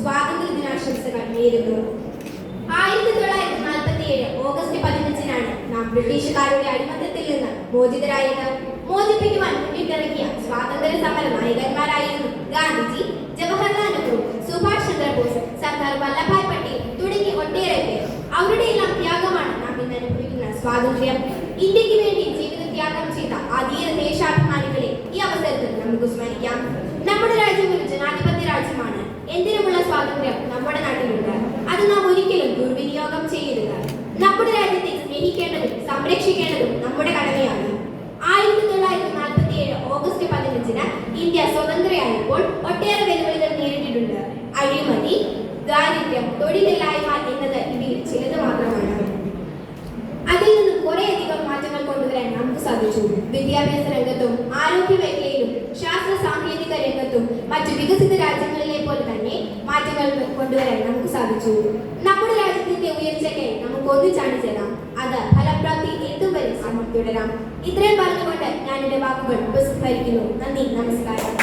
സ്വാതന്ത്ര്യ ദിനാശംസകൾ നേരുന്നു. 1947 ഓഗസ്റ്റ് 15-നാണ് നാം ബ്രിട്ടീഷുകാരുടെ അടിമത്തത്തിൽ നിന്ന് മോചിതരായത്. മോചിപ്പിക്കുവാൻ മുന്നിട്ടിറങ്ങിയ സ്വാതന്ത്ര്യ സമര നായകന്മാരായിരുന്നു ഗാന്ധിജി, ജവഹർലാൽ നെഹ്റു, സുഭാഷ് ചന്ദ്രബോസ്, സർദാർ വല്ലഭായ് പട്ടേൽ തുടങ്ങി ഒട്ടേറെ പേർ. അവരുടെ എല്ലാം ത്യാഗമാണ് നാം ഇന്ന് അനുഭവിക്കുന്ന സ്വാതന്ത്ര്യം. ഇന്ത്യക്ക് വേണ്ടി ജീവിത ത്യാഗം ചെയ്ത ആ ധീര ദേശാഭിമാനികളെ ഈ അവസരത്തിൽ നമുക്ക് സ്മരിക്കാം. നമ്മുടെ രാജ്യം ഒരു ജനാധിപത്യ രാജ്യമാണ്. എന്തിനുമുള്ള സ്വാതന്ത്ര്യം നമ്മുടെ നാട്ടിലുണ്ട്. അത് നാം ഒരിക്കലും ദുർവിനിയോഗം ചെയ്യരുത്. നമ്മുടെ രാജ്യത്തെ സ്നേഹിക്കേണ്ടതും സംരക്ഷിക്കേണ്ടതും നമ്മുടെ കടമയാണ്. 1947 ഓഗസ്റ്റ് 15-ന് ഇന്ത്യ സ്വതന്ത്രയായപ്പോൾ ഒട്ടേറെ വെല്ലുവിളികൾ നേരിട്ടിട്ടുണ്ട്. അഴിമതി, ദാരിദ്ര്യം, തൊഴിലില്ലായ്മ എന്നത് ഇതിൽ ചിലത് മാത്രമാണ്. അതിൽ നിന്ന് കുറേയധികം മാറ്റങ്ങൾ കൊണ്ടുവരാൻ നമുക്ക് സാധിച്ചു. വിദ്യാഭ്യാസ രംഗത്തും ആരോഗ്യ മേഖലയിലും ശാസ്ത്ര സാങ്കേതിക രംഗത്തും മറ്റു വികസിത രാജ്യങ്ങളിലെ പോലെ തന്നെ മാറ്റങ്ങൾ കൊണ്ടുവരാൻ നമുക്ക് സാധിച്ചു. നമ്മുടെ രാജ്യത്തിന്റെ ഉയർച്ചയ്ക്കായി നമുക്ക് ഒന്നിച്ചാണ് ചേരാം. അത് ഫലപ്രാപ്തി എത്തും വരെ തുടരാം. ഇത്രയും പറഞ്ഞുകൊണ്ട് ഞാൻ എന്റെ വാക്കുകൾ ഉപസംഹരിക്കുന്നു. നന്ദി, നമസ്കാരം.